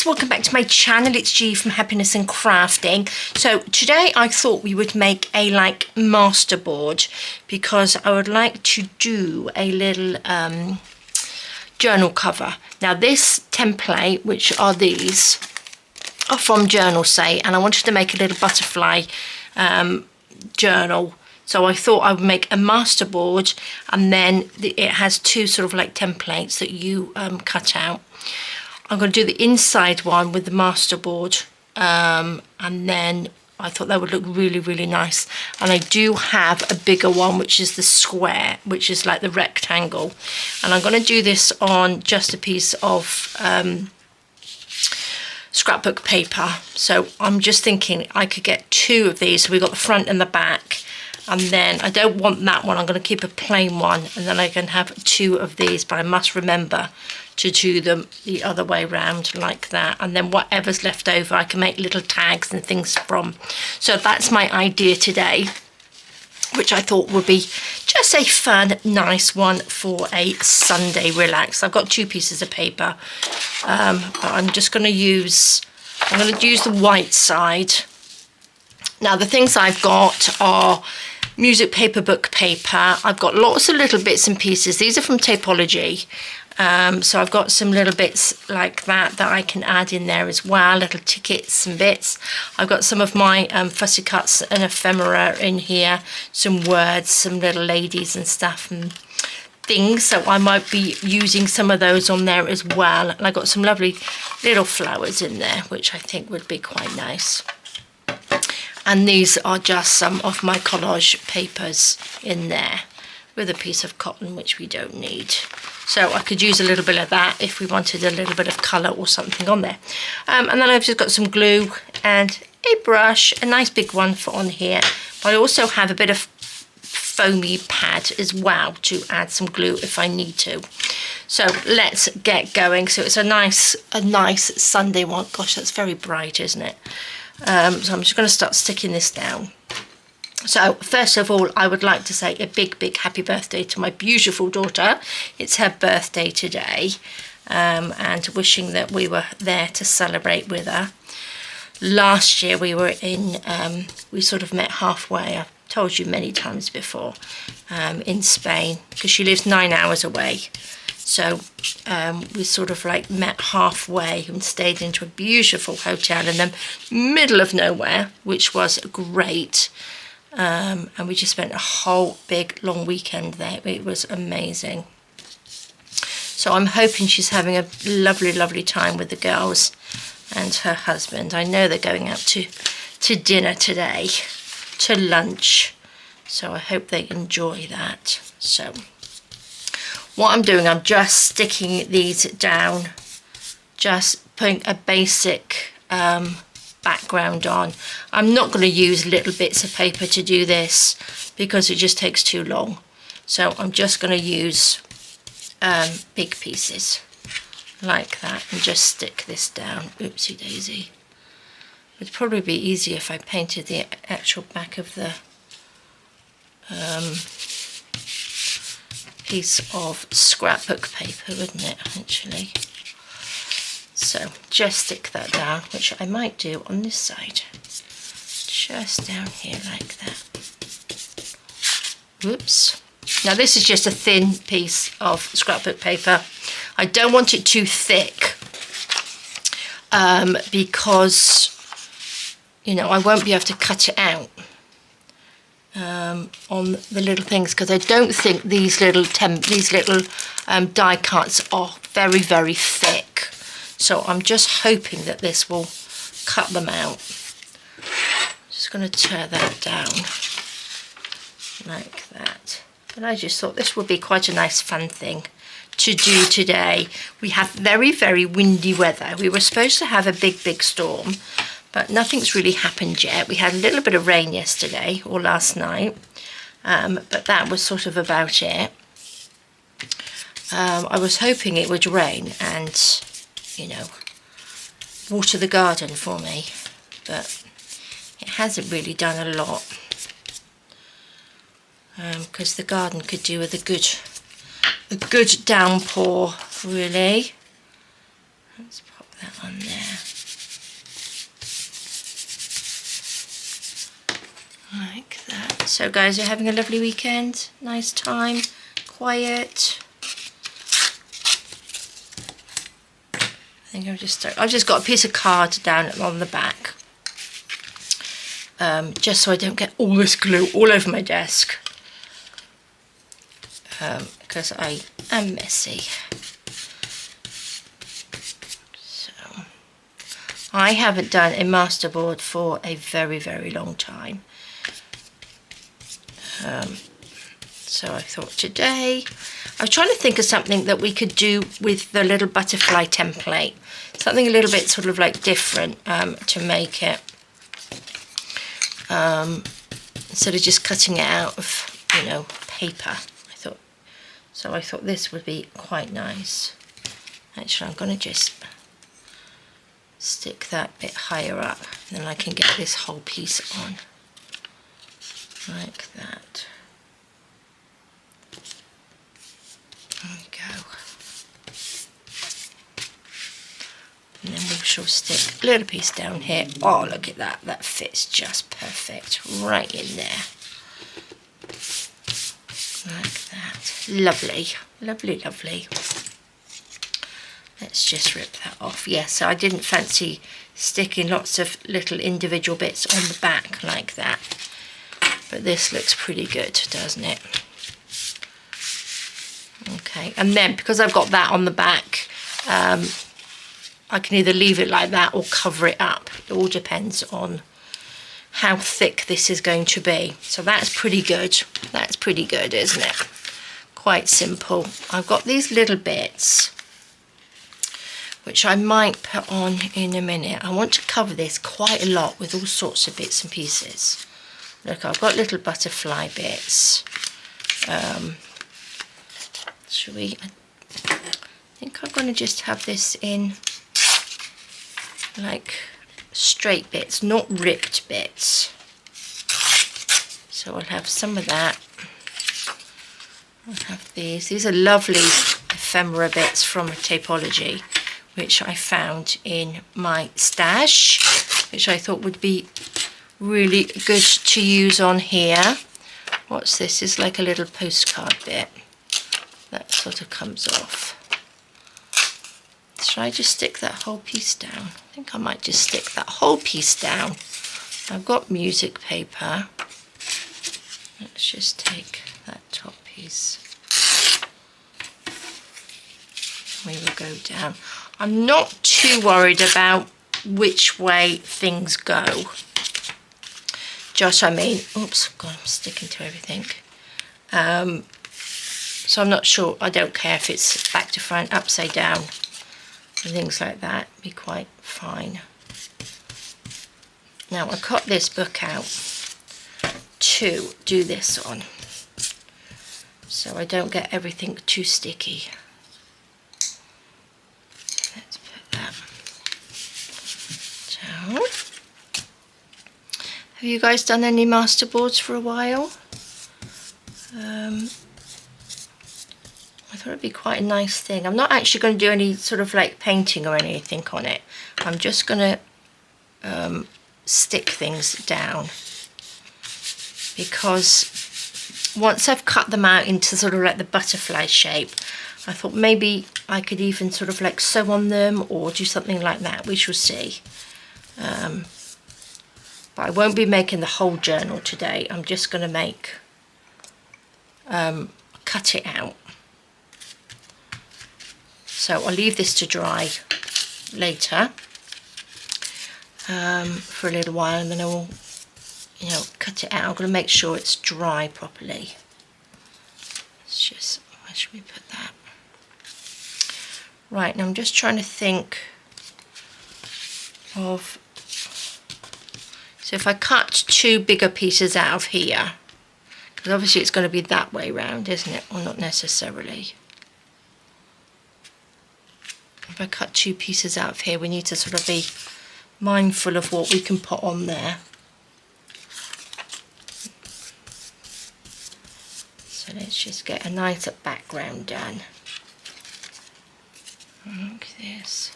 guys, welcome back to my channel. It's G from Happiness and Crafting. So today I thought we would make a masterboard because I would like to do a little journal cover. Now this template, which are these, are from Journal Say, and I wanted to make a little butterfly journal. So I thought I would make a masterboard, and then it has two sort of templates that you cut out. I'm going to do the inside one with the masterboard, and then I thought that would look really, really nice. And I do have a bigger one, which is the square, which is like the rectangle. And I'm going to do this on just a piece of scrapbook paper. So I'm just thinking I could get two of these. So we've got the front and the back. And then I don't want that one. I'm going to keep a plain one, and then I can have two of these, but I must remember to do them the other way around like that. And then whatever's left over I can make little tags and things from. So that's my idea today, which I thought would be just a fun, nice one for a Sunday relax. I've got two pieces of paper, but I'm just going to use, the white side. Now the things I've got are music paper, book paper. I've got lots of little bits and pieces. These are from Tapology. So I've got some little bits like that I can add in there as well, little tickets and bits. I've got some of my fussy cuts and ephemera in here, some words, some little ladies and stuff and things, so I might be using some of those on there as well. And I've got some lovely little flowers in there, which I think would be quite nice. And these are just some of my collage papers in there with a piece of cotton, which we don't need. So I could use a little bit of that if we wanted a little bit of colour or something on there. And then I've just got some glue and a brush, a nice big one for on here. But I also have a bit of foamy pad as well to add some glue if I need to. So let's get going. So it's a nice Sunday one. Gosh, that's very bright, isn't it? So I'm just going to start sticking this down. So first of all, I would like to say a big, big happy birthday to my beautiful daughter. It's her birthday today, and wishing that we were there to celebrate with her. Last year we were in, we sort of met halfway, I've told you many times before, in Spain, because she lives 9 hours away. So we sort of met halfway and stayed into a beautiful hotel in the middle of nowhere, which was great. And we just spent a whole big long weekend there. It was amazing. So I'm hoping she's having a lovely, lovely time with the girls and her husband. I know they're going out to dinner today, to lunch. So I hope they enjoy that. So what I'm doing, I'm just sticking these down, just putting a basic background on. I'm not going to use little bits of paper to do this because it just takes too long. So I'm just going to use big pieces like that and just stick this down. Oopsie daisy. It would probably be easier if I painted the actual back of the piece of scrapbook paper, wouldn't it, actually? So just stick that down, which I might do on this side. Just down here like that. Whoops. Now this is just a thin piece of scrapbook paper. I don't want it too thick because, you know, I won't be able to cut it out on the little things, because I don't think these little die cuts are very, very thick. So I'm just hoping that this will cut them out. Just going to tear that down like that. And I just thought this would be quite a nice fun thing to do today. We have very, very windy weather. We were supposed to have a big, big storm, but nothing's really happened yet. We had a little bit of rain yesterday or last night, but that was sort of about it. I was hoping it would rain and, you know, water the garden for me, but it hasn't really done a lot, because the garden could do with a good downpour, really. Let's pop that on there. Like that. So guys, you're having a lovely weekend, nice time, quiet. I think I've just got a piece of card down on the back, just so I don't get all this glue all over my desk, because I am messy. So I haven't done a masterboard for a very, very long time. So I thought today, I was trying to think of something that we could do with the little butterfly template. Something a little bit sort of like different, to make it, instead of just cutting it out of, you know, paper. I thought this would be quite nice. Actually, I'm going to just stick that bit higher up, and then I can get this whole piece on, like that. There we go. And then we shall stick a little piece down here. Oh, look at that. That fits just perfect right in there. Like that. Lovely. Lovely, lovely. Let's just rip that off. Yes, so I didn't fancy sticking lots of little individual bits on the back like that. But this looks pretty good, doesn't it? Okay, and then because I've got that on the back, I can either leave it like that or cover it up. It all depends on how thick this is going to be. So that's pretty good. That's pretty good, isn't it? Quite simple. I've got these little bits which I might put on in a minute. I want to cover this quite a lot with all sorts of bits and pieces. Look, I've got little butterfly bits. Should we? I think I'm going to just have this in like straight bits, not ripped bits. So I'll have some of that. I'll have these. These are lovely ephemera bits from Tapology, which I found in my stash, which I thought would be really good to use on here. What's this? It's like a little postcard bit. That sort of comes off. Should I just stick that whole piece down? I think I might just stick that whole piece down. I've got music paper. Let's just take that top piece. We will go down. I'm not too worried about which way things go. Just, I mean, oops, God, I'm sticking to everything. So I'm not sure, I don't care if it's back to front, upside down, and things like that. Be quite fine. Now I cut this book out to do this on, so I don't get everything too sticky. Let's put that down. Have you guys done any masterboards for a while? I thought it'd be quite a nice thing. I'm not actually going to do any sort of like painting or anything on it. I'm just going to stick things down, because once I've cut them out into sort of like the butterfly shape, I thought maybe I could even sort of like sew on them or do something like that. We shall see. But I won't be making the whole journal today. I'm just going to make cut it out. So I'll leave this to dry later for a little while, and then I will, you know, cut it out. I'm going to make sure it's dry properly. Let's just, where should we put that? Right, now I'm just trying to think of, so if I cut two bigger pieces out of here, because obviously it's going to be that way round, isn't it? Well, not necessarily. If I cut two pieces out of here, we need to sort of be mindful of what we can put on there. So let's just get a nice background done. Like this.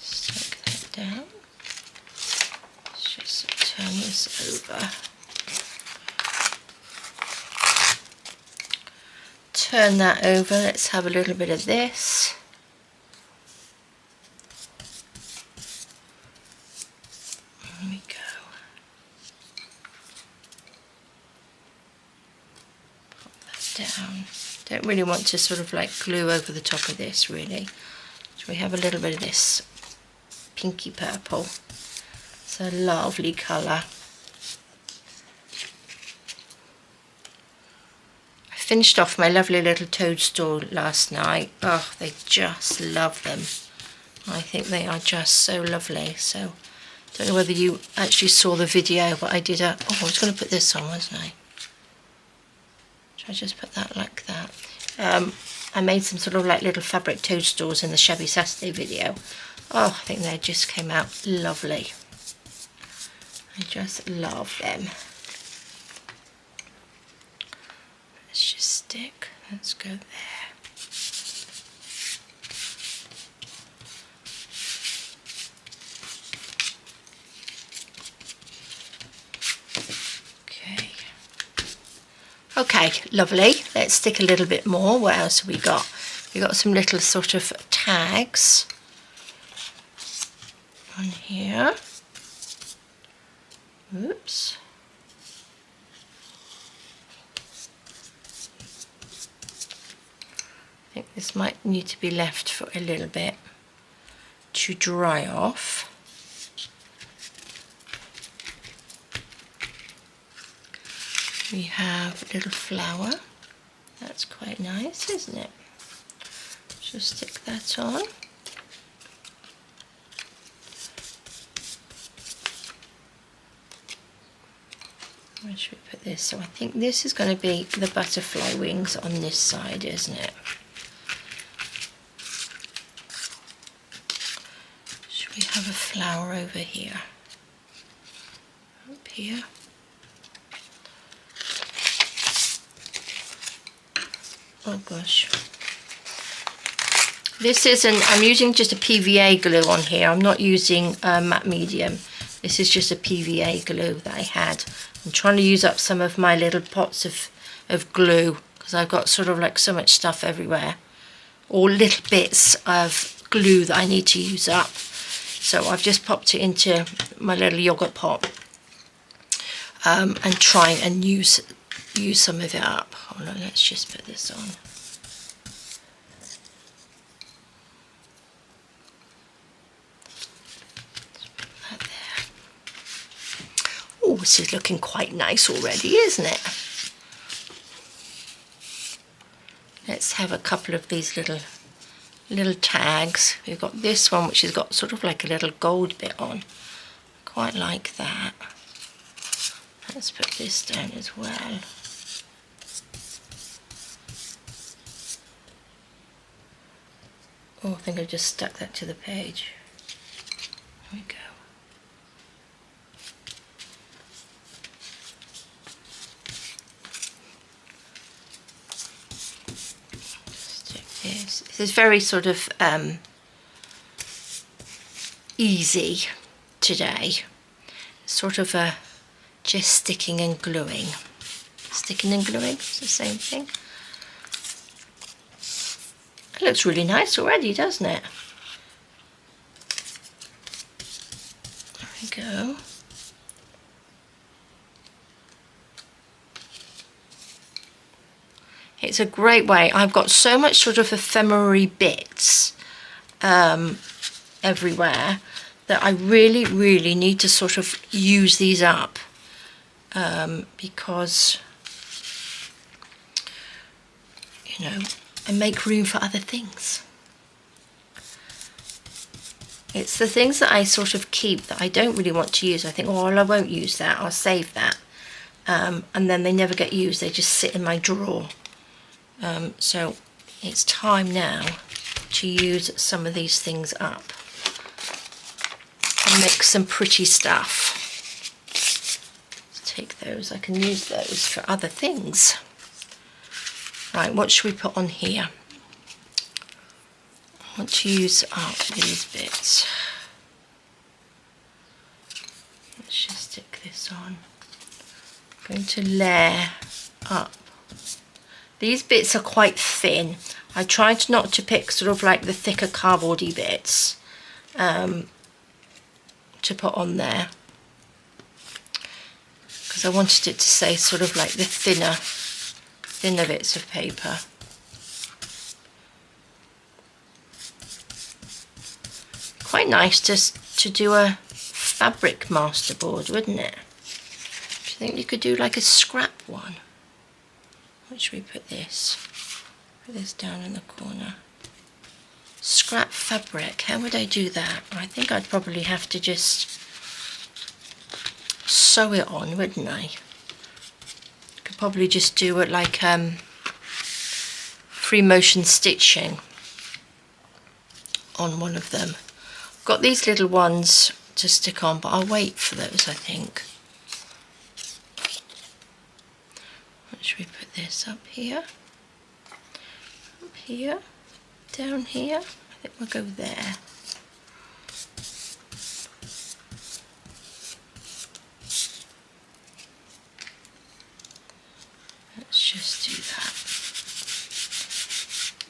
Stick down. Let's just turn this over. Turn that over. Let's have a little bit of this. There we go. Pop that down. Don't really want to sort of like glue over the top of this really. So we have a little bit of this pinky purple. It's a lovely colour. I finished off my lovely little toadstool last night. Oh, they just love them. I think they are just so lovely. So I don't know whether you actually saw the video, but I did a... Oh, I was going to put this on, wasn't I? Should I just put that like that? I made some sort of like little fabric toadstools in the Shabby Saturday video. Oh, I think they just came out lovely. I just love them. Let's just stick. Let's go there. Okay. Okay, lovely. Let's stick a little bit more. What else have we got? We got some little sort of tags on here. Oops. I think this might need to be left for a little bit to dry off. We have a little flower. That's quite nice, isn't it? Just stick that on. Where should we put this? So I think this is going to be the butterfly wings on this side, isn't it? Should we have a flower over here? Up here. Oh gosh. This isn't, I'm using just a PVA glue on here. I'm not using matte medium. This is just a PVA glue that I had. I'm trying to use up some of my little pots of glue because I've got sort of like so much stuff everywhere. Or little bits of glue that I need to use up. So I've just popped it into my little yogurt pot and trying and use some of it up. Hold on, let's just put this on. Oh, this is looking quite nice already, isn't it? Let's have a couple of these little tags. We've got this one which has got sort of like a little gold bit on. Quite like that. Let's put this down as well. Oh, I think I just stuck that to the page. There we go. This is very sort of easy today. Sort of just sticking and gluing. Sticking and gluing, it's the same thing. It looks really nice already, doesn't it? There we go. It's a great way. I've got so much sort of ephemera bits everywhere that I really, really need to sort of use these up because, you know, I make room for other things. It's the things that I sort of keep that I don't really want to use. I think, oh, well, I won't use that, I'll save that. And then they never get used, they just sit in my drawer. So it's time now to use some of these things up and make some pretty stuff. Let's take those, I can use those for other things. Right, what should we put on here? I want to use up these bits. Let's just stick this on. I'm going to layer up. These bits are quite thin. I tried not to pick sort of like the thicker cardboardy bits to put on there, because I wanted it to say sort of like the thinner bits of paper. Quite nice just to do a fabric masterboard, wouldn't it? Do you think you could do like a scrap one? Where should we put this? Put this down in the corner. Scrap fabric, how would I do that? I think I'd probably have to just sew it on, wouldn't I? Could probably just do it like free motion stitching on one of them. I've got these little ones to stick on, but I'll wait for those, I think. Should we put this up here, down here? I think we'll go there. Let's just do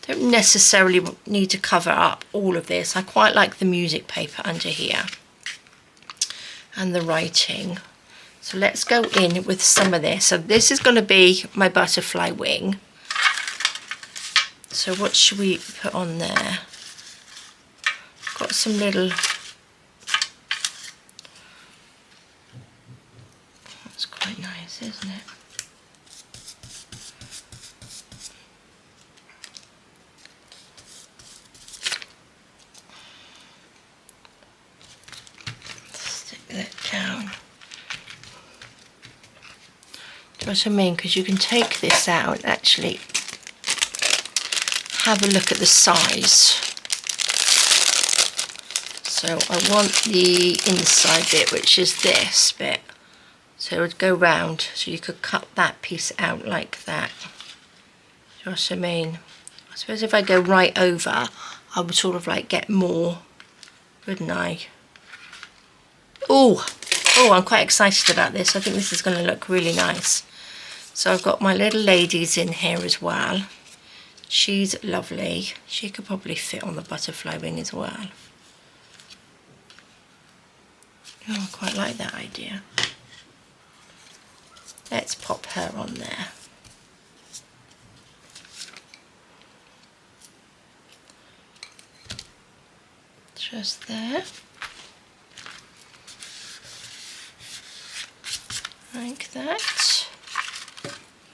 that. Don't necessarily need to cover up all of this. I quite like the music paper under here and the writing. So let's go in with some of this. So this is going to be my butterfly wing. So what should we put on there? Got some little... That's quite nice, isn't it? Stick that down. Do you know what I mean? Because you can take this out and actually have a look at the size. So I want the inside bit, which is this bit. So it would go round, so you could cut that piece out like that. Do you know what I mean? I suppose if I go right over, I would sort of like get more, wouldn't I? Oh, I'm quite excited about this. I think this is going to look really nice. So I've got my little ladies in here as well. She's lovely. She could probably fit on the butterfly wing as well. Oh, I quite like that idea. Let's pop her on there. Just there. Like that.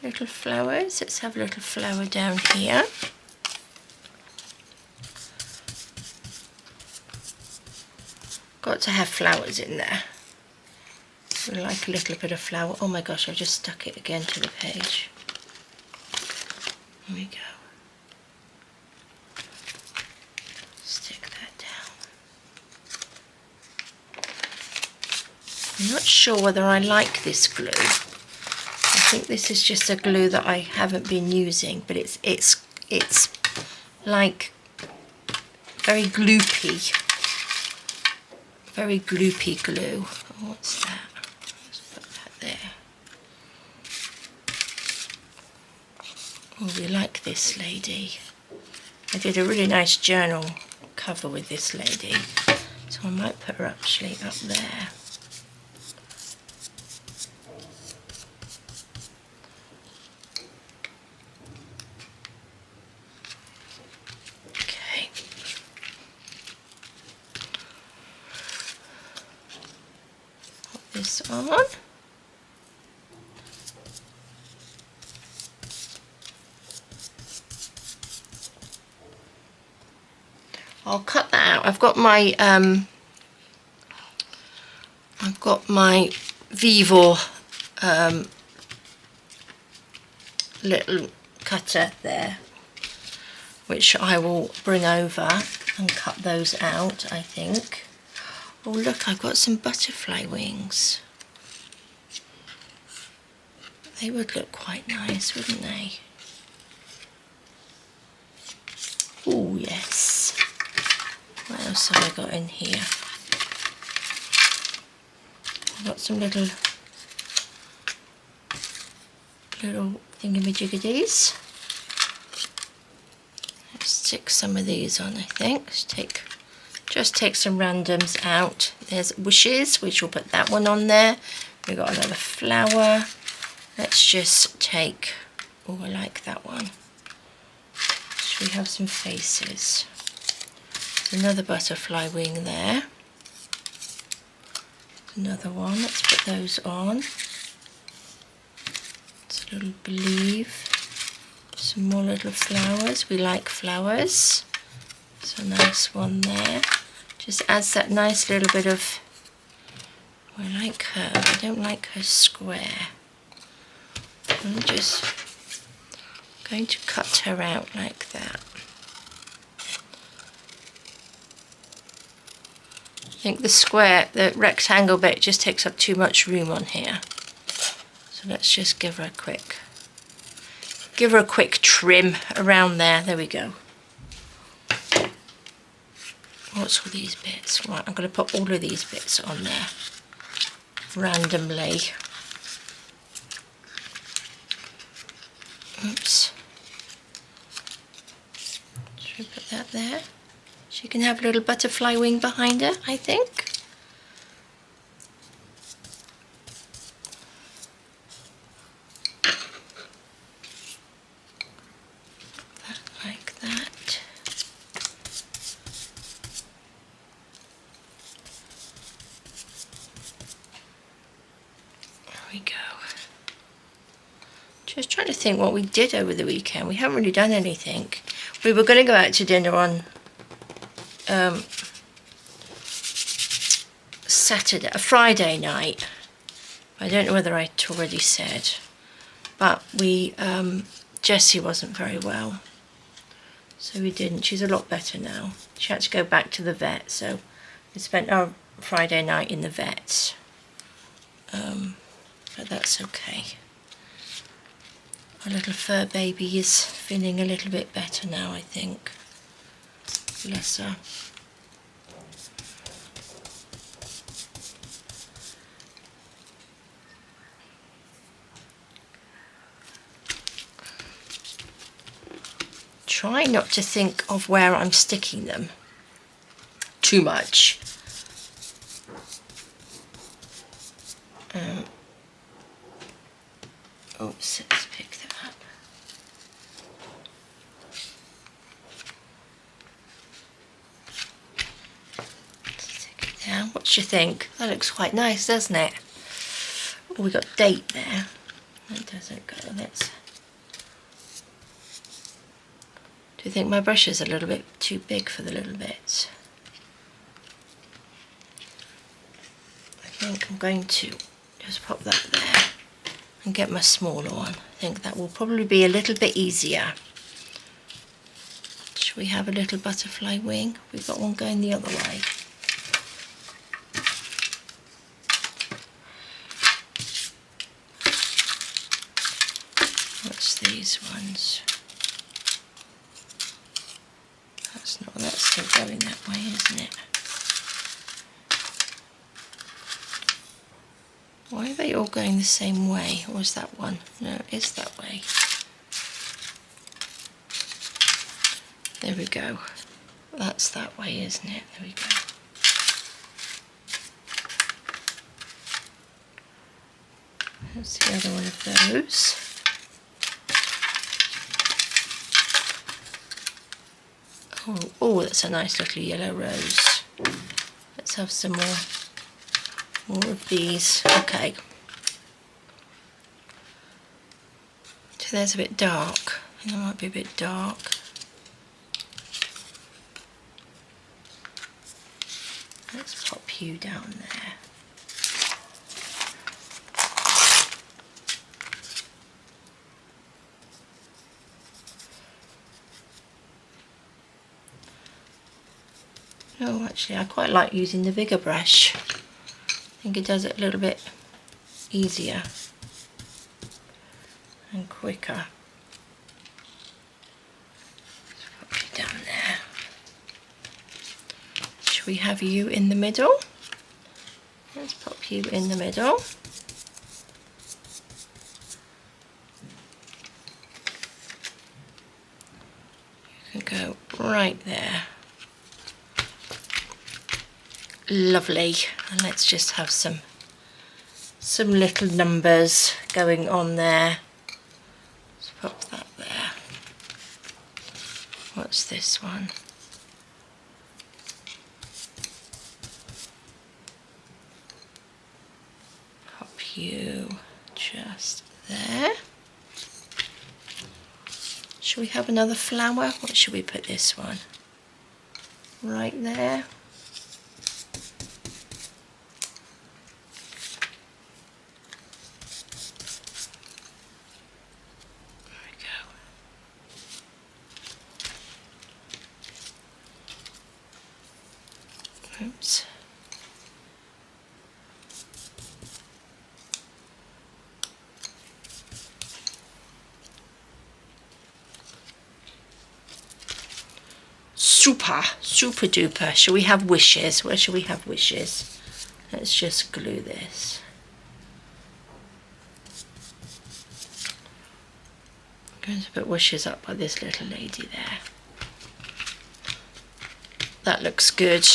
Little flowers. Let's have a little flower down here. Got to have flowers in there. We like a little bit of flower. Oh my gosh, I've just stuck it again to the page. There we go. Stick that down. I'm not sure whether I like this glue. I think this is just a glue that I haven't been using, but it's like very gloopy glue. Oh, what's that? Let's put that there. Oh, we like this lady. I did a really nice journal cover with this lady, so I might put her actually up there. This on. I'll cut that out. I've got my VEVOR little cutter there, which I will bring over and cut those out, I think. Oh look, I've got some butterfly wings. They would look quite nice, wouldn't they? Oh yes. What else have I got in here? I've got some little thingamajiggies. Let's stick some of these on, I think. Just take some randoms out. There's wishes, which we'll put that one on there. We've got another flower. Let's just take, oh, I like that one. Should we have some faces? There's another butterfly wing there. Another one, let's put those on. It's a little believe. Some more little flowers, we like flowers. It's a nice one there. Just adds that nice little bit of, I like her, I don't like her square. I'm just going to cut her out like that. I think the rectangle bit just takes up too much room on here. So let's just give her a quick trim around there. There we go. What's all these bits? Right, I'm going to put all of these bits on there randomly. Oops. Should we put that there? She can have a little butterfly wing behind her, I think. Like that. There we go. Just trying to think what we did over the weekend. We haven't really done anything. We were going to go out to dinner on Friday night. I don't know whether I'd already said, but Jessie wasn't very well, so we didn't. She's a lot better now. She had to go back to the vet, so we spent our Friday night in the vets, but that's okay. Our little fur baby is feeling a little bit better now, I think. Bless her. Try not to think of where I'm sticking them too much. Oops, let's pick that up. Stick it down. What do you think? That looks quite nice, doesn't it? Oh, we got date there. That doesn't go. Let's. Do you think my brush is a little bit too big for the little bits? I think I'm going to just pop that there and get my smaller one. I think that will probably be a little bit easier. Should we have a little butterfly wing? We've got one going the other way. What's these ones? That's still going that way, isn't it? Why are they all going the same way? Or is that one? No, it is that way. There we go. That's that way, isn't it? There we go. That's the other one of those. Oh, that's a nice little yellow rose. Let's have some more of these. Okay. So there's a bit dark. I think that might be a bit dark. Let's pop you down there. Oh, actually, I quite like using the bigger brush. I think it does it a little bit easier and quicker. Let's put you down there. Should we have you in the middle? Let's pop you in the middle. You can go right there. Lovely. And let's just have some little numbers going on there. Let's pop that there. What's this one? Pop you just there. Should we have another flower? What should we put this one? Right there. Oops. Super duper. Shall we have wishes? Where shall we have wishes? Let's just glue this. I'm going to put wishes up by this little lady there. That looks good.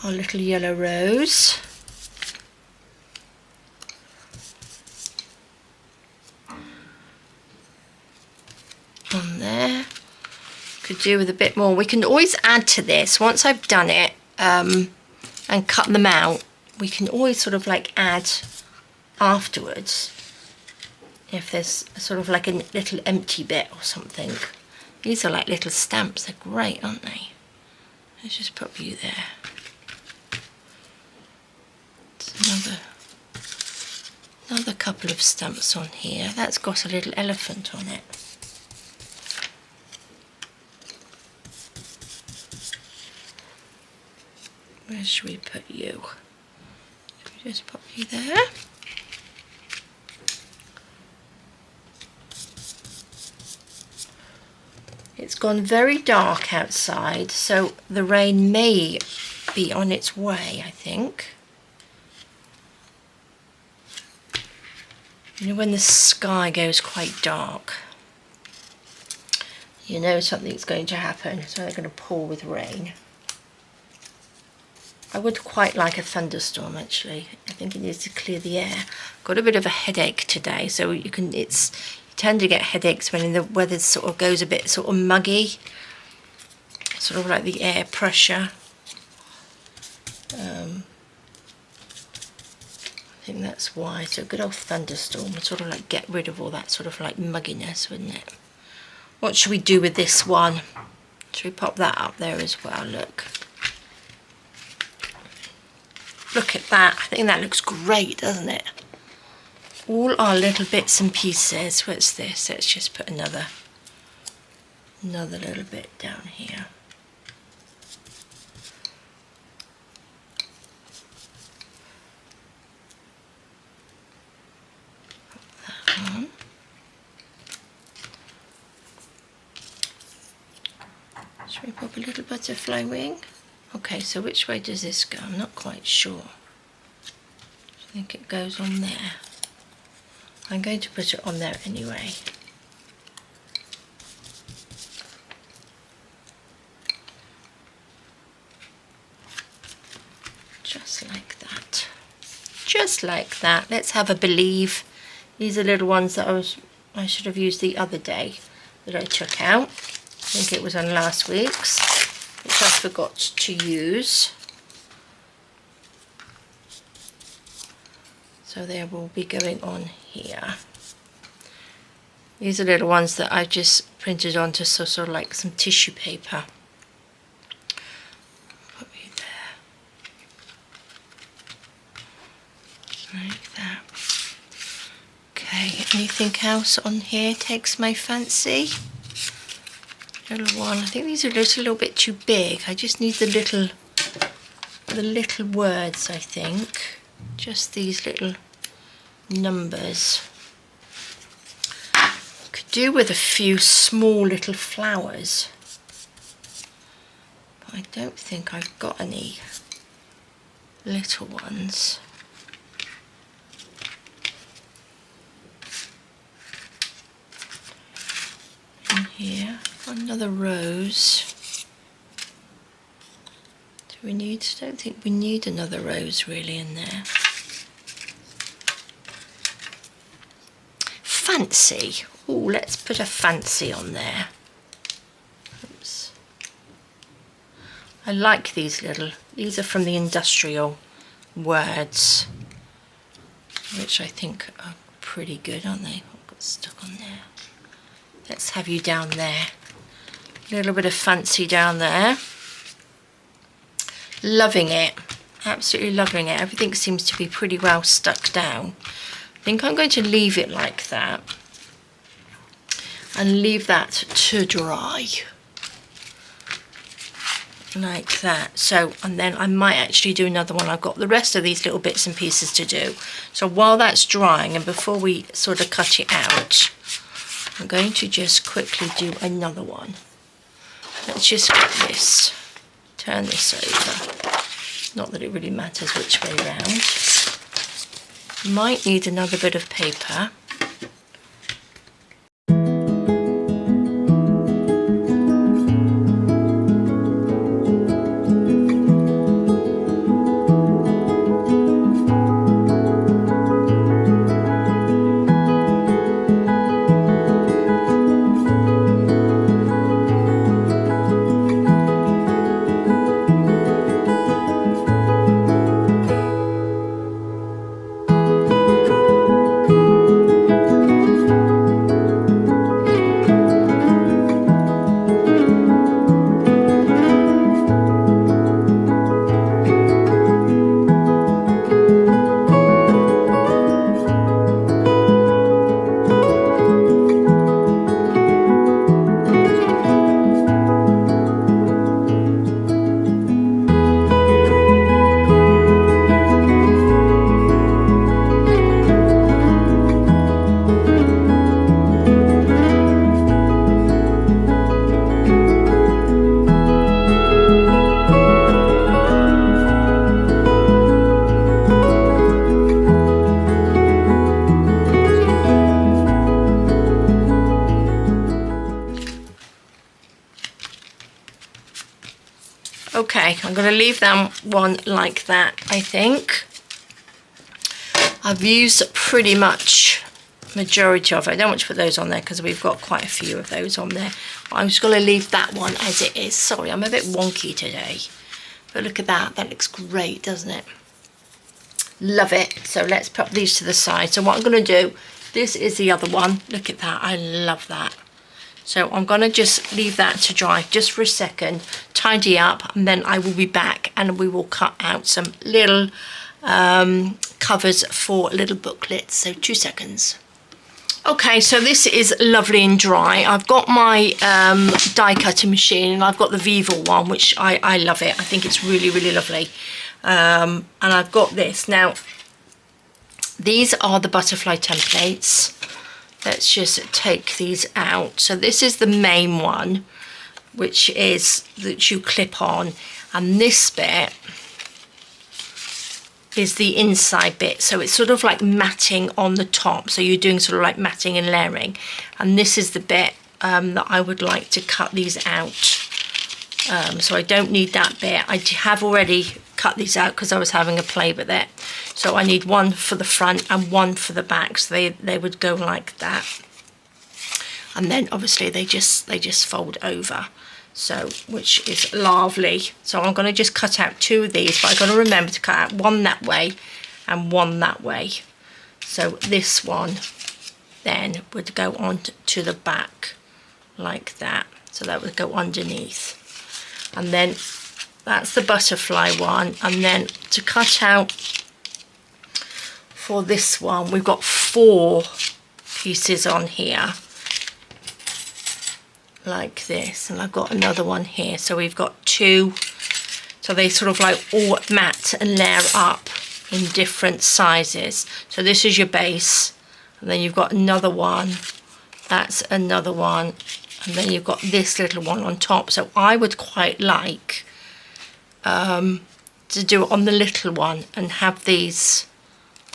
Our little yellow rose. On there. Could do with a bit more. We can always add to this once I've done it and cut them out. We can always sort of like add afterwards if there's sort of like a little empty bit or something. These are like little stamps. They're great, aren't they? Let's just put you there. Another couple of stamps on here. That's got a little elephant on it. Where should we put you? Should we just pop you there? It's gone very dark outside, so the rain may be on its way, I think. You know, when the sky goes quite dark, you know something's going to happen, so they're going to pour with rain. I would quite like a thunderstorm actually. I think it needs to clear the air. Got a bit of a headache today, so you tend to get headaches when the weather sort of goes a bit sort of muggy, sort of like the air pressure. I think that's why. So a good old thunderstorm would sort of like get rid of all that sort of like mugginess, wouldn't it? What should we do with this one? Should we pop that up there as well? Look at that. I think that looks great, doesn't it? All our little bits and pieces. What's this? Let's just put another little bit down here. Put that on. Should we pop a little butterfly wing? Okay, so which way does this go? I'm not quite sure. I think it goes on there. I'm going to put it on there anyway. Just like that. Just like that. Let's have a believe. These are little ones that I should have used the other day that I took out. I think it was on last week's, which I forgot to use. So they will be going on here. These are little ones that I've just printed onto sort of like some tissue paper. Put me there. Like that. Okay, anything else on here takes my fancy? Little one. I think these are just a little bit too big. I just need the little words, I think. Just these little numbers. Could do with a few small little flowers. But I don't think I've got any. little ones. In here, another rose. Do we need, I don't think we need another rose really in there. Fancy. Oh, let's put a fancy on there. Oops. I like these little, these are from the Industrial words, which I think are pretty good, aren't they? I've got stuck on there. Let's have you down there. A little bit of fancy down there. Loving it. Absolutely loving it. Everything seems to be pretty well stuck down. I think I'm going to leave it like that and leave that to dry like that. So, and then I might actually do another one. I've got the rest of these little bits and pieces to do. So while that's drying and before we sort of cut it out, I'm going to just quickly do another one. Let's just get this, turn this over. Not that it really matters which way round. Might need another bit of paper. Okay, I'm going to leave that one like that, I think. I've used pretty much majority of it. I don't want to put those on there because we've got quite a few of those on there. I'm just going to leave that one as it is. Sorry, I'm a bit wonky today. But look at that. That looks great, doesn't it? Love it. So let's put these to the side. So what I'm going to do, this is the other one. Look at that. I love that. So I'm going to just leave that to dry just for a second, tidy up, and then I will be back and we will cut out some little covers for little booklets. So 2 seconds. Okay, so this is lovely and dry. I've got my die cutting machine and I've got the VEVOR one, which I love it. I think it's really, really lovely. And I've got this. Now, these are the butterfly templates. Let's just take these out. So this is the main one, which is that you clip on, and this bit is the inside bit. So it's sort of like matting on the top. So you're doing sort of like matting and layering. And this is the bit that I would like to cut these out. So I don't need that bit. I have already cut these out because I was having a play with it. So I need one for the front and one for the back. So they would go like that. And then obviously they just fold over. So, which is lovely. So I'm going to just cut out 2 of these, but I've got to remember to cut out one that way and one that way. So this one then would go on to the back like that. So that would go underneath. And then that's the butterfly one. And then to cut out for this one, we've got 4 pieces on here like this, and I've got another one here. So we've got 2, so they sort of like all mat and layer up in different sizes. So this is your base, and then you've got another one, that's another one, and then you've got this little one on top. So I would quite like to do it on the little one and have these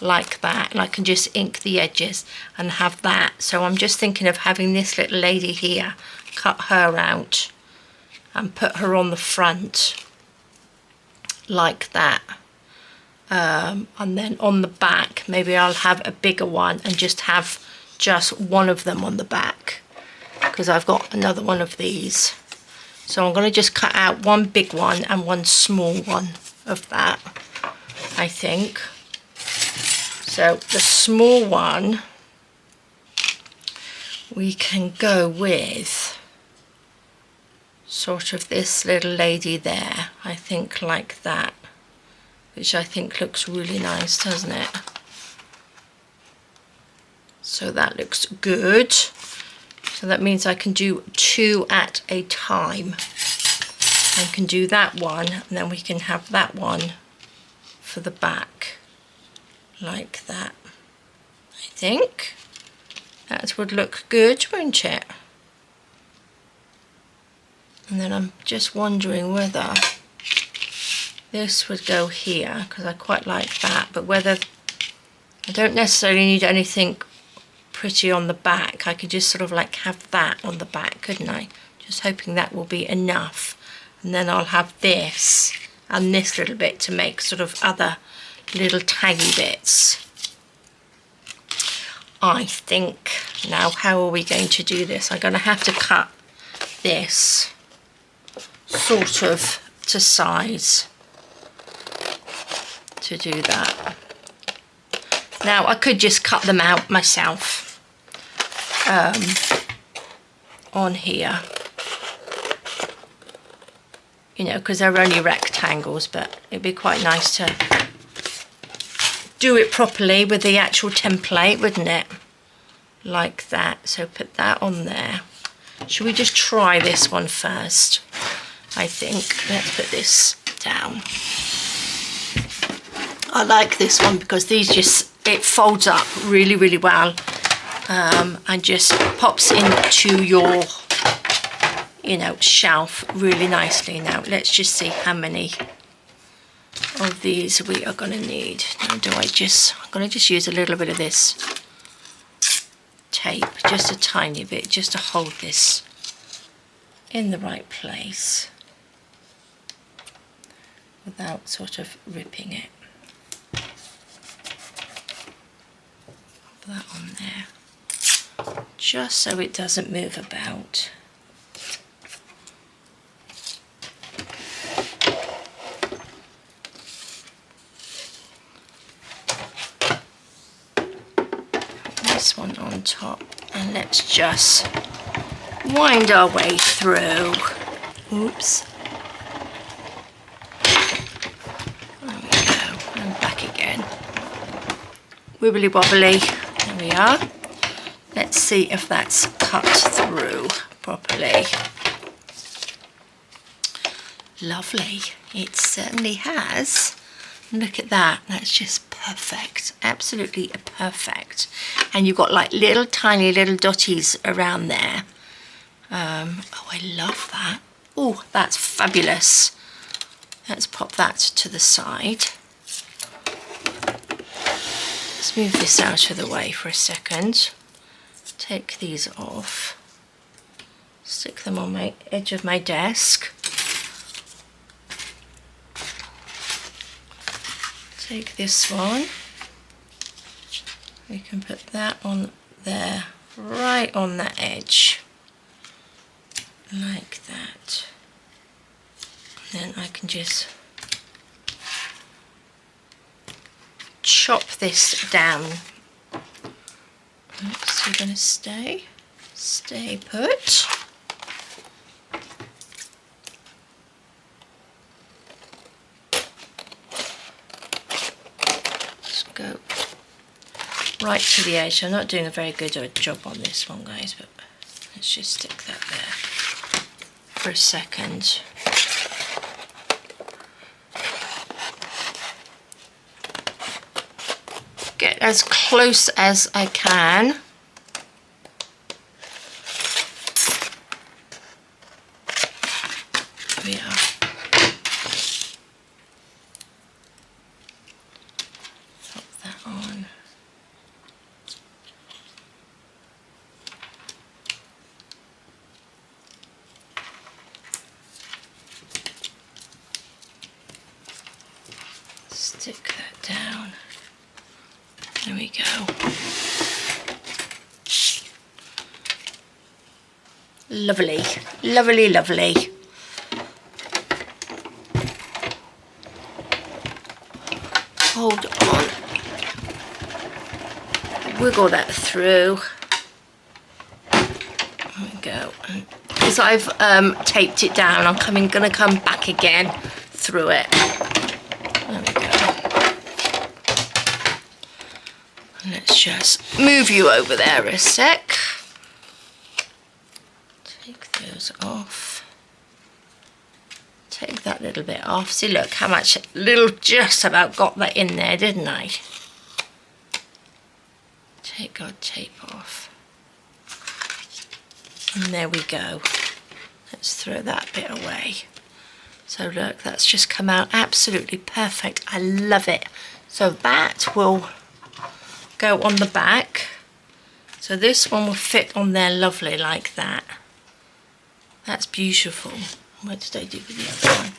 like that, and I can just ink the edges and have that. So I'm just thinking of having this little lady here, cut her out and put her on the front like that. And then on the back, maybe I'll have a bigger one and just have just one of them on the back, because I've got another one of these. So I'm going to just cut out one big one and one small one of that, I think. So the small one, we can go with sort of this little lady there, I think, like that, which I think looks really nice, doesn't it? So that looks good. So that means I can do 2 at a time. I can do that one, and then we can have that one for the back, like that. I think that would look good, wouldn't it? And then I'm just wondering whether this would go here, because I quite like that, but whether I don't necessarily need anything pretty on the back. I could just sort of like have that on the back, couldn't I? Just hoping that will be enough. And then I'll have this and this little bit to make sort of other little taggy bits. I think. Now, how are we going to do this? I'm going to have to cut this sort of to size to do that. Now, I could just cut them out myself on here, you know, because they're only rectangles, but it'd be quite nice to do it properly with the actual template, wouldn't it? Like that. So put that on there. Should we just try this one first? I think. Let's put this down. I like this one because these just, it folds up really, really well, and just pops into your, you know, shelf really nicely. Now let's just see how many of these we are going to need. Now I'm going to just use a little bit of this tape, just a tiny bit, just to hold this in the right place without sort of ripping it. Put that on there, just so it doesn't move about. This one on top, and let's just wind our way through. Oops. There we go, and back again. Wibbly wobbly. There we are. Let's see if that's cut through properly. Lovely. It certainly has. Look at that. That's just perfect. Absolutely perfect. And you've got like little tiny little dotties around there. Oh, I love that. Oh, that's fabulous. Let's pop that to the side. Let's move this out of the way for a second. Take these off. Stick them on my edge of my desk. Take this one. We can put that on there, right on that edge. Like that. Then I can just chop this down. Oops, you're going to stay put. Let's go right to the edge. I'm not doing a very good job on this one, guys, but let's just stick that there for a second. Get as close as I can. There we are. Stick that down. There we go. Lovely, lovely, lovely. Hold on. Wiggle that through. There we go. Because I've taped it down, I'm gonna come back again through it. There we go. Let's just move you over there a sec. Take those off. Take that little bit off. See, look how much little just about got that in there, didn't I? Take our tape off. And there we go. Let's throw that bit away. So look, that's just come out absolutely perfect. I love it. So that will go on the back. So this one will fit on there lovely like that. That's beautiful. What did I do with the other one?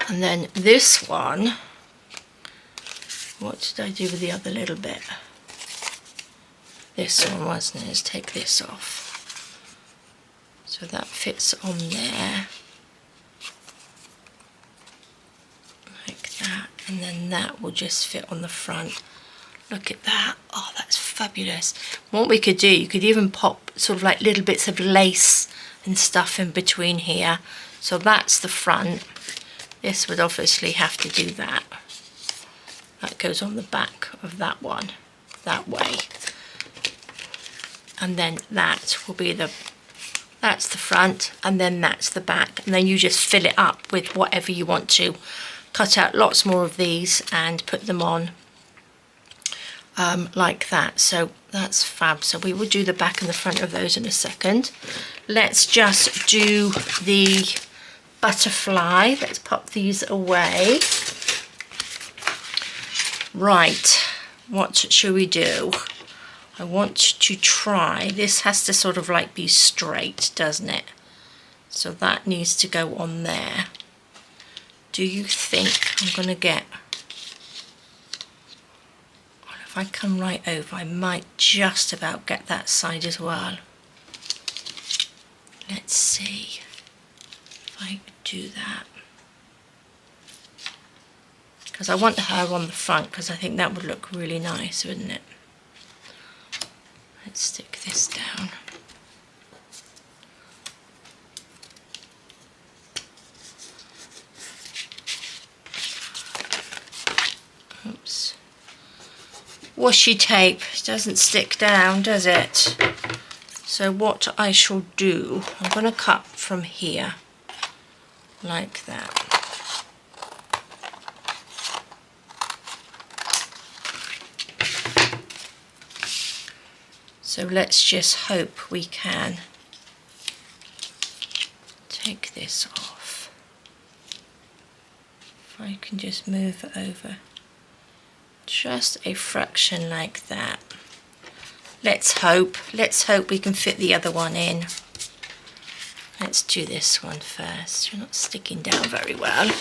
And then this one, what did I do with the other little bit? This one, wasn't it? Let's take this off. So that fits on there. Like that. And then that will just fit on the front. Look at that. Oh, that's fabulous. What we could do, you could even pop sort of like little bits of lace and stuff in between here. So that's the front. This would obviously have to do that. That goes on the back of that one, that way. And then that will be that's the front, and then that's the back. And then you just fill it up with whatever you want to. Cut out lots more of these and put them on like that. So that's fab. So we will do the back and the front of those in a second. Let's just do the butterfly. Let's pop these away. Right, what should we do? I want to try, this has to sort of like be straight, doesn't it? So that needs to go on there. Do you think I'm going to get, well, if I come right over, I might just about get that side as well. Let's see if I could do that. Because I want her on the front, because I think that would look really nice, wouldn't it? Let's stick this down. Oops. Washi tape doesn't stick down, does it? So what I shall do, I'm going to cut from here, like that. So let's just hope we can take this off. If I can just move it over just a fraction like that. Let's hope we can fit the other one in. Let's do this one first. You're not sticking down very well. I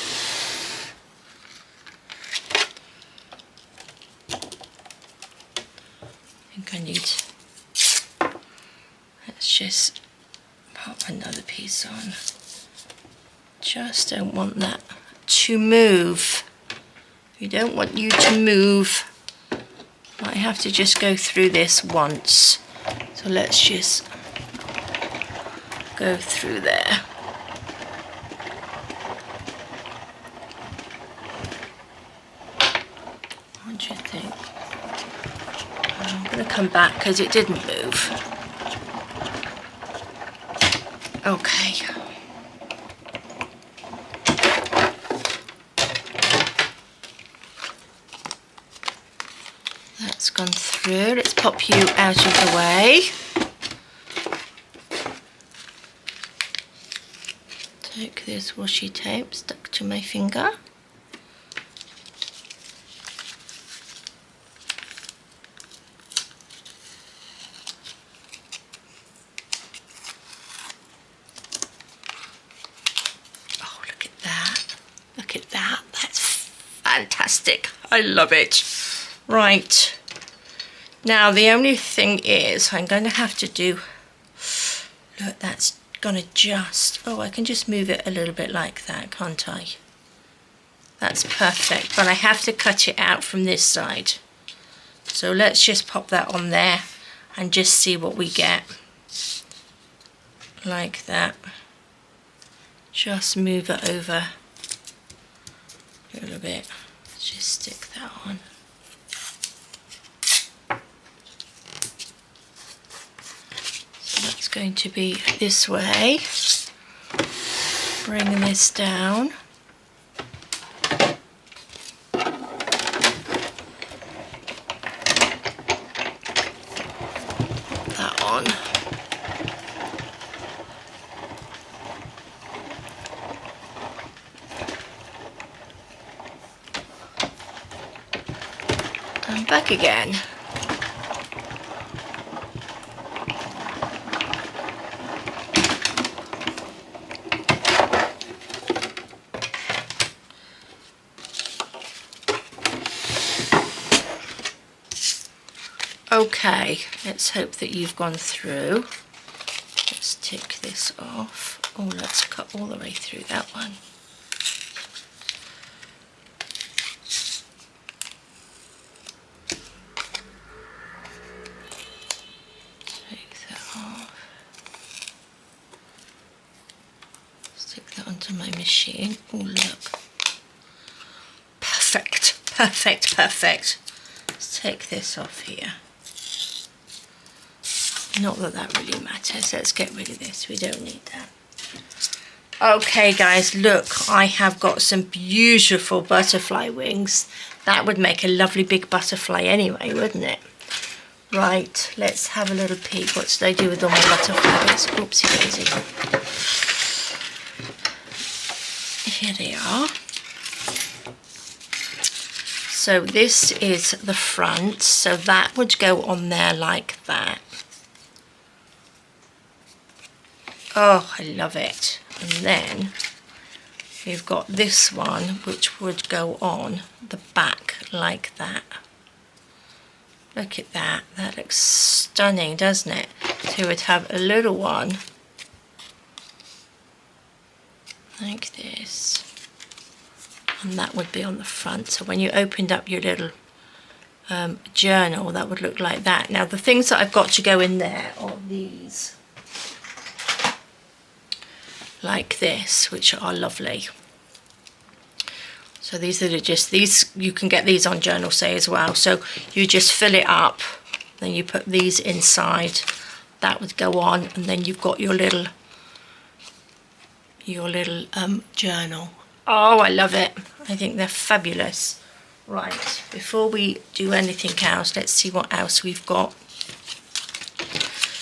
think I need, let's just pop another piece on. Just don't want that to move. We don't want you to move. I have to just go through this once. So let's just go through there. What do you think? I'm going to come back because it didn't move. Okay. That's gone through. Let's pop you out of the way. Take this washi tape stuck to my finger. Oh, look at that. Look at that. That's fantastic. I love it. Right. Now, the only thing is I'm going to have to do... Look, that's going to just... Oh, I can just move it a little bit like that, can't I? That's perfect. But I have to cut it out from this side. So let's just pop that on there and just see what we get. Like that. Just move it over a little bit. Let's just stick that on. So that's going to be this way. Bring this down. That on. And back again. Okay, let's hope that you've gone through. Let's tick this off. Oh, let's cut all the way through that one. Take that off. Stick that onto my machine. Oh, look. Perfect, perfect, perfect. Let's take this off here. Not that that really matters. Let's get rid of this. We don't need that. Okay, guys, look, I have got some beautiful butterfly wings. That would make a lovely big butterfly anyway, wouldn't it? Right, let's have a little peek. What did I do with all my butterfly wings? Oopsie daisy. Here they are. So this is the front. So that would go on there like that. Oh, I love it. And then we've got this one, which would go on the back like that. Look at that. That looks stunning, doesn't it? So we'd have a little one like this. And that would be on the front. So when you opened up your little journal, that would look like that. Now, the things that I've got to go in there are these. Like this, which are lovely. So these are just these, you can get these on Journal Say as well. So you just fill it up, then you put these inside, that would go on, and then you've got your little journal. Oh, I love it. I think they're fabulous. Right, before we do anything else, let's see what else we've got.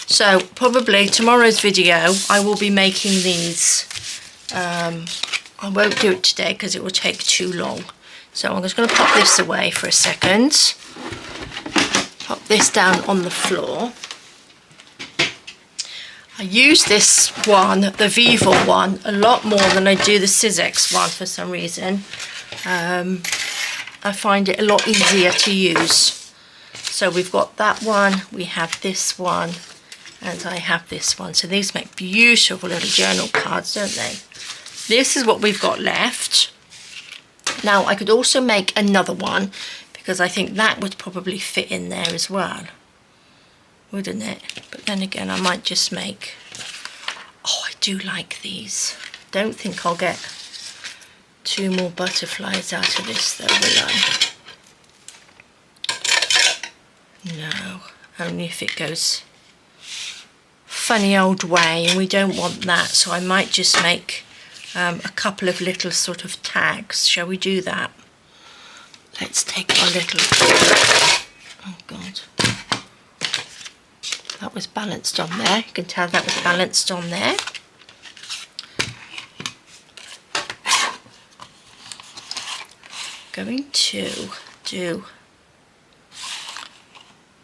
So probably tomorrow's video I will be making these. I won't do it today because it will take too long. So I'm just going to pop this away for a second. Pop this down on the floor. I use this one, the VEVOR one, a lot more than I do the Sizzix one for some reason. I find it a lot easier to use. So we've got that one, we have this one, and I have this one. So these make beautiful little journal cards, don't they? This is what we've got left. Now I could also make another one because I think that would probably fit in there as well, wouldn't it? But then again, I might just make... Oh, I do like these. Don't think I'll get 2 more butterflies out of this though, will I? No, only if it goes funny old way, and we don't want that. So I might just make a couple of little sort of tags. Shall we do that? Let's take our little... Oh God. That was balanced on there. You can tell that was balanced on there. Going to do...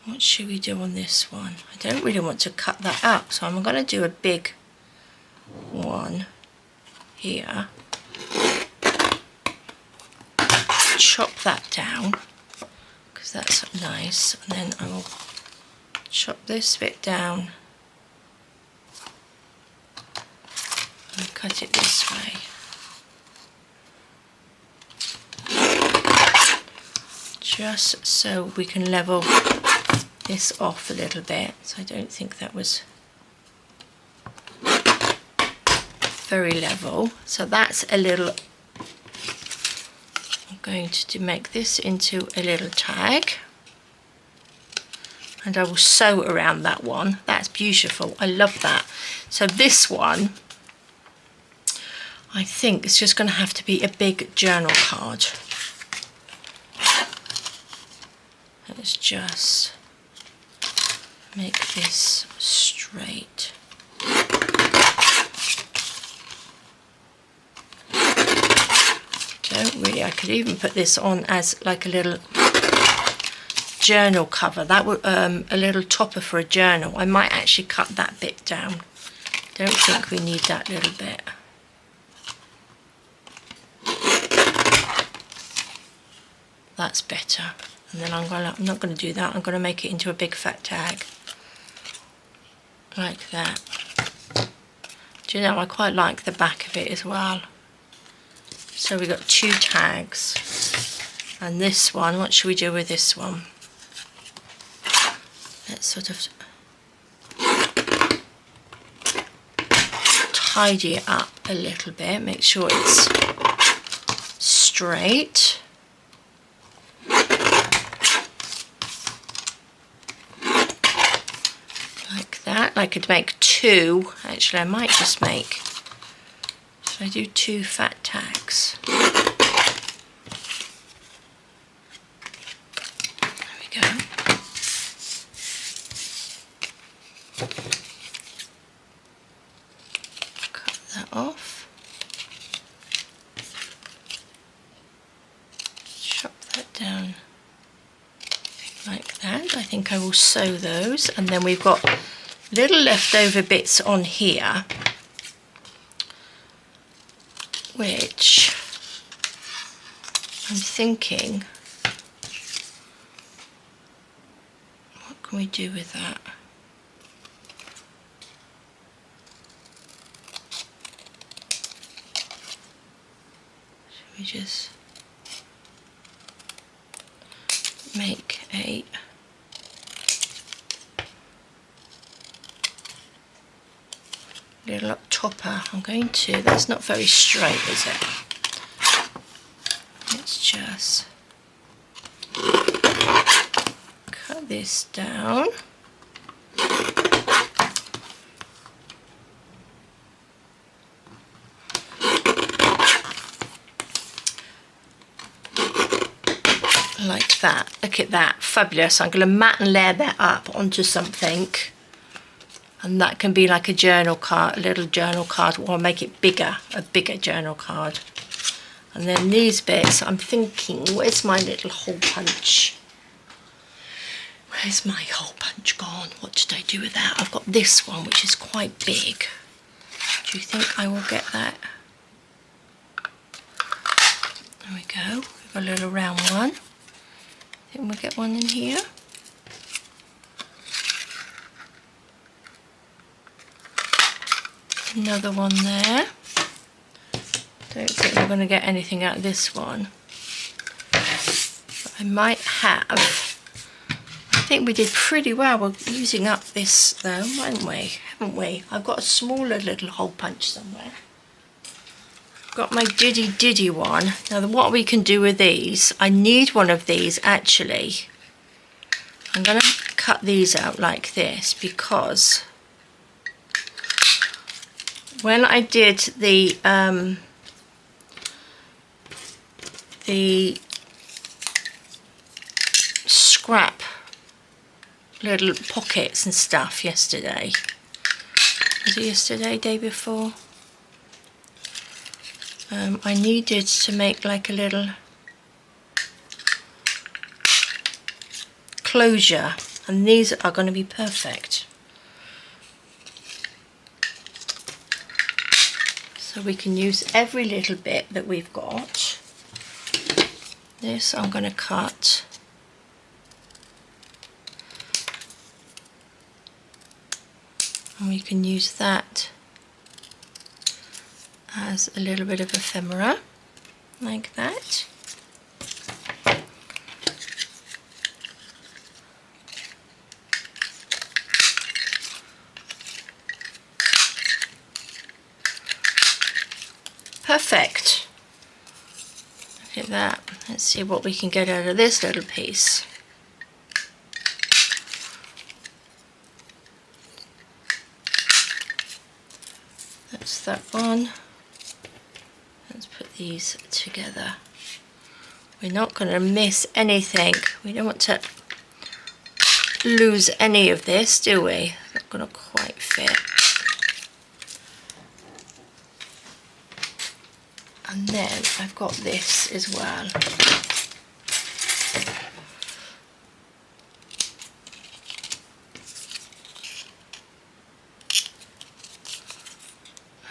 What should we do on this one? I don't really want to cut that up, so I'm going to do a big one here. chop that down because that's nice, and then I will chop this bit down and cut it this way. Just so we can level this off a little bit. So I don't think that was very level. So that's a little, I'm going to make this into a little tag. And I will sew around that one. That's beautiful. I love that. So this one, I think it's just going to have to be a big journal card. Let's just make this straight. Don't really, I could even put this on as like a little journal cover. That would a little topper for a journal. I might actually cut that bit down. Don't think we need that little bit. That's better. And then I'm not going to do that. I'm going to make it into a big fat tag. Like that. Do you know, I quite like the back of it as well. So we've got 2 tags. And this one, what should we do with this one? Let's sort of tidy it up a little bit. Make sure it's straight. I could make 2. Actually, I might just make, should I do 2 fat tags? There we go. Cut that off. Chop that down like that. I think I will sew those, and then we've got little leftover bits on here, which I'm thinking, what can we do with that? Should we just make a little topper? I'm going to, that's not very straight, is it? Let's just cut this down. Like that. Look at that, fabulous. I'm going to mat and layer that up onto something. And that can be like a journal card, a little journal card, or make it bigger, a bigger journal card. And then these bits, I'm thinking, where's my little hole punch? Where's my hole punch gone? What did I do with that? I've got this one, which is quite big. Do you think I will get that? There we go. We've got a little round one. I think we'll get one in here. Another one there. Don't think we're going to get anything out of this one. But I might have. I think we did pretty well. We're using up this though, won't we? Haven't we? I've got a smaller little hole punch somewhere. Got my diddy one. Now what we can do with these, I need one of these actually. I'm going to cut these out like this because when I did the scrap little pockets and stuff yesterday, was it yesterday, day before? I needed to make like a little closure, and these are going to be perfect. So we can use every little bit that we've got. This I'm going to cut. And we can use that as a little bit of ephemera, like that. Perfect. Look at that. Let's see what we can get out of this little piece. That's that one. Let's put these together. We're not going to miss anything. We don't want to lose any of this, do we? Not going to quite fit. And then I've got this as well.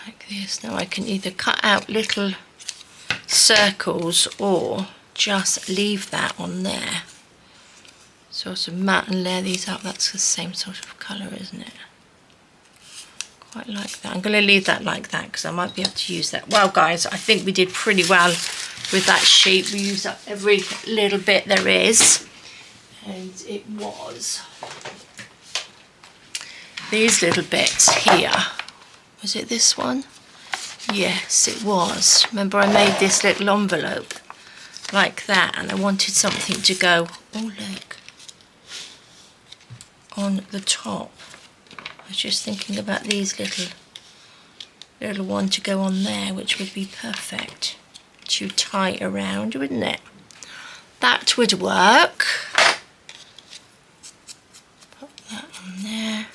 Like this. Now I can either cut out little circles or just leave that on there. Sort of matte and layer these up. That's the same sort of colour, isn't it? Quite like that. I'm going to leave that like that because I might be able to use that. Well guys, I think we did pretty well with that sheet. We used up every little bit there is, and it was these little bits here. Was it this one? Yes, it was. Remember I made this little envelope like that, and I wanted something to go, oh look, on the top. I was just thinking about these little one to go on there, which would be perfect to tie around, wouldn't it? That would work. Put that on there.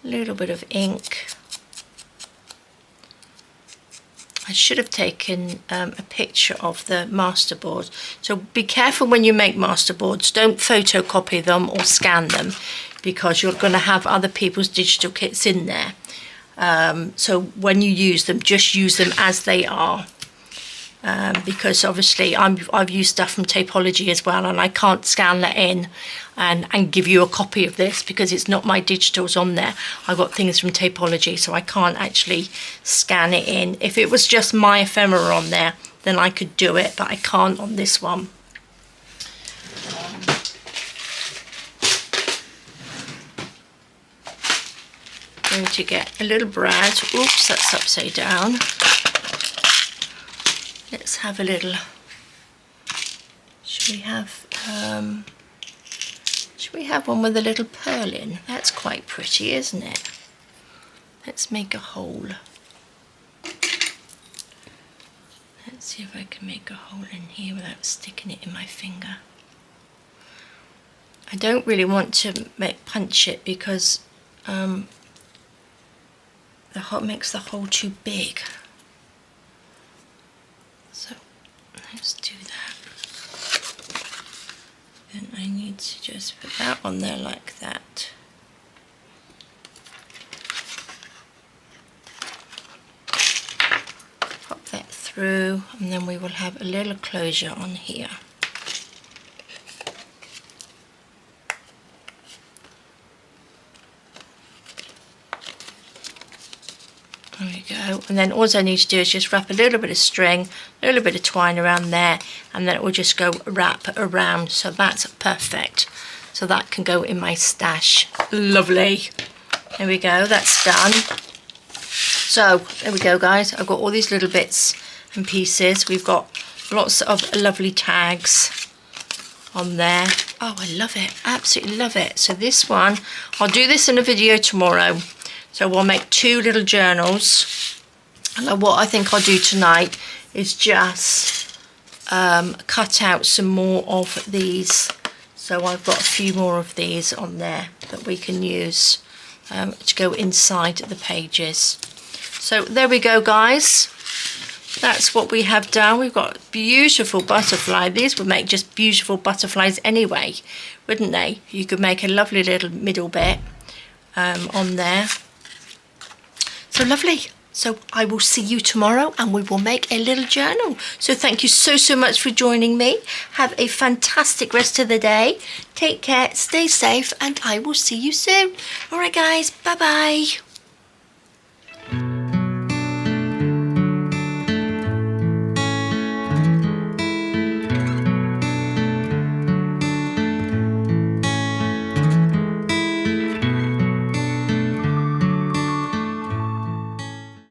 A little bit of ink. I should have taken a picture of the masterboard. So be careful when you make masterboards. Don't photocopy them or scan them, because you're going to have other people's digital kits in there. So when you use them, just use them as they are. Because obviously I've used stuff from Tapology as well, and I can't scan that in and give you a copy of this because it's not my digitals on there. I've got things from Tapology, so I can't actually scan it in. If it was just my ephemera on there, then I could do it, but I can't on this one. Going to get a little brad. Oops, that's upside down. Let's have a little. Should we have one with a little pearl in? That's quite pretty, isn't it? Let's make a hole. Let's see if I can make a hole in here without sticking it in my finger. I don't really want to punch it because makes the hole too big. So let's do that. Then I need to just put that on there like that. Pop that through, and then we will have a little closure on here. There we go. And then all I need to do is just wrap a little bit of string, a little bit of twine around there, and then it will just go wrap around. So that's perfect. So that can go in my stash. Lovely. There we go. That's done. So there we go, guys. I've got all these little bits and pieces. We've got lots of lovely tags on there. Oh, I love it. Absolutely love it. So this one, I'll do this in a video tomorrow. So we'll make two little journals. And what I think I'll do tonight is just cut out some more of these. So I've got a few more of these on there that we can use to go inside the pages. So there we go, guys. That's what we have done. We've got beautiful butterfly. These would make just beautiful butterflies anyway, wouldn't they? You could make a lovely little middle bit on there. So lovely. So I will see you tomorrow and we will make a little journal. So thank you so much for joining me. Have a fantastic rest of the day. Take care, stay safe, and I will see you soon. All right, guys, bye-bye.